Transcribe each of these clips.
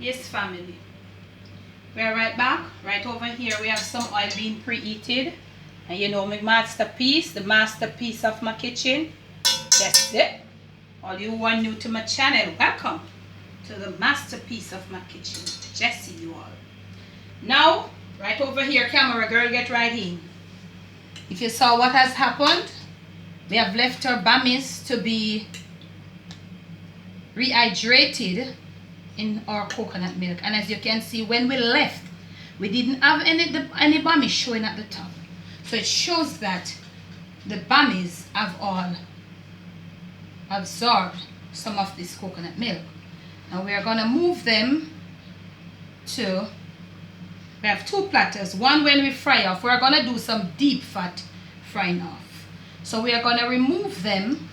Yes, family. We're right back. Right over here, we have some oil being preheated. And you know my masterpiece, the masterpiece of my kitchen. That's it. All you who are new to my channel, welcome to the masterpiece of my kitchen. Jessie, you all. Now, right over here, camera girl, get right in. If you saw what has happened, we have left our bammies to be rehydrated in our coconut milk. And as you can see, when we left, we didn't have any bammies showing at the top. So it shows that the bammies have all absorbed some of this coconut milk. Now we are going to move them to, we have two platters. One when we fry off, we're going to do some deep fat frying off. So we are going to remove them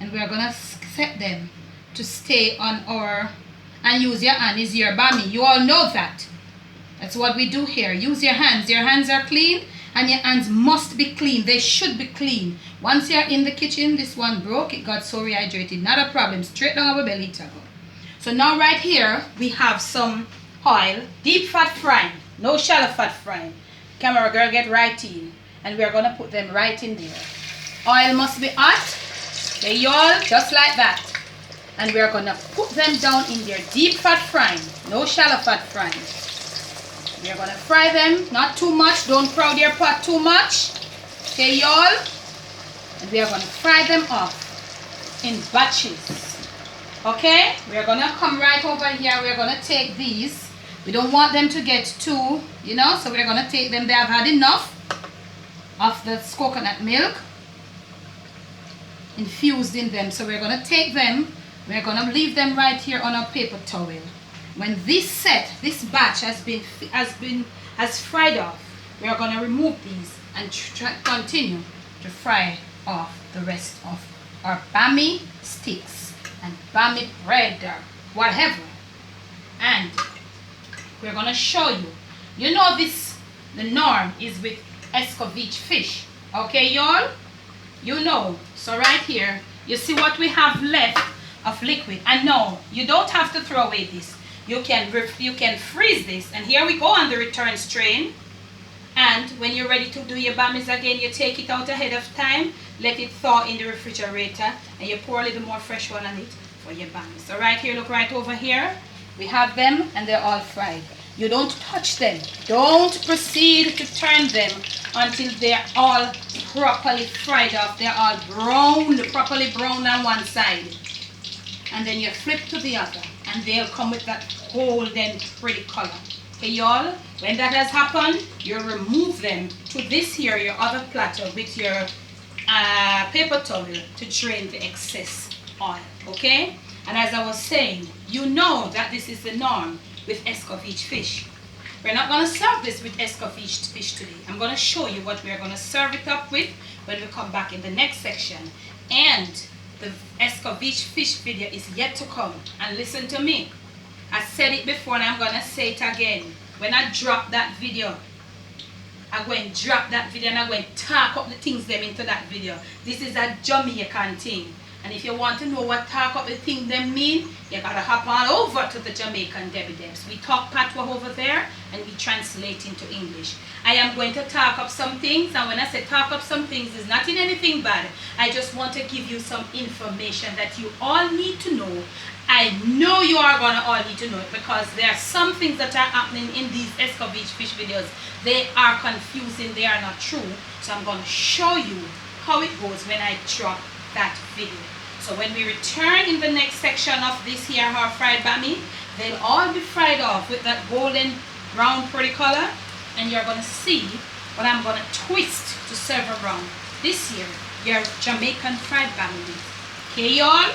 and we are going to set them to stay on our, and use your hand is your bammy. You all know that. That's what we do here. Use your hands. Your hands are clean and your hands must be clean. They should be clean. Once you're in the kitchen, this one broke. It got so rehydrated. Not a problem. Straight down our belly to go. So now right here, we have some oil. Deep fat frying. No shallow fat frying. Camera girl, get right in. And we're going to put them right in there. Oil must be hot. Okay, y'all, just like that. And we're going to put them down in there. Deep fat frying. No shallow fat frying. We're going to fry them. Not too much. Don't crowd your pot too much. Okay, y'all? And we are going to fry them off in batches. Okay? We're going to come right over here. We're going to take these. We don't want them to get too, you know, so we're going to take them. They have had enough of the coconut milk infused in them. So we're going to take them. We're going to leave them right here on our paper towel. When this batch has fried off, we are going to remove these and continue to fry off the rest of our bammy sticks and bammy bread or whatever. And we're going to show you. You know this, the norm is with escovitch fish. Okay, y'all? You know. So right here, you see what we have left of liquid. And no, you don't have to throw away this. You can freeze this. And here we go on the return strain. And when you're ready to do your bammies again, you take it out ahead of time, let it thaw in the refrigerator, and you pour a little more fresh one on it for your bammies. So right here, look right over here. We have them and they're all fried. You don't touch them. Don't proceed to turn them until they're all properly fried off. They're all browned, properly browned on one side. And then you flip to the other and they'll come with that golden pretty color. Okay, y'all? When that has happened, you remove them to this here, your other platter with your paper towel to drain the excess oil. Okay? And as I was saying, you know that this is the norm with escovitch fish. We're not going to serve this with escovitch fish today. I'm going to show you what we're going to serve it up with when we come back in the next section. And the escovitch fish video is yet to come. And listen to me. I said it before and I'm going to say it again. When I drop that video, I'm going to drop that video and I'm going to talk up the things them into that video. This is a Jamaican thing. And if you want to know what talk up the thing them mean, you got to hop on over to the Jamaican debbiedebs. We talk patois over there and we translate into English. I am going to talk up some things, and when I say talk up some things, it's not in anything bad. I just want to give you some information that you all need to know. I know you are going to all need to know it because there are some things that are happening in these escovitch fish videos. They are confusing, they are not true. So I'm going to show you how it goes when I drop that video. So when we return in the next section of this here, our fried bammy, they'll all be fried off with that golden brown pretty color. And you're going to see what I'm going to twist to serve around this year, your Jamaican fried bammy. Okay, y'all?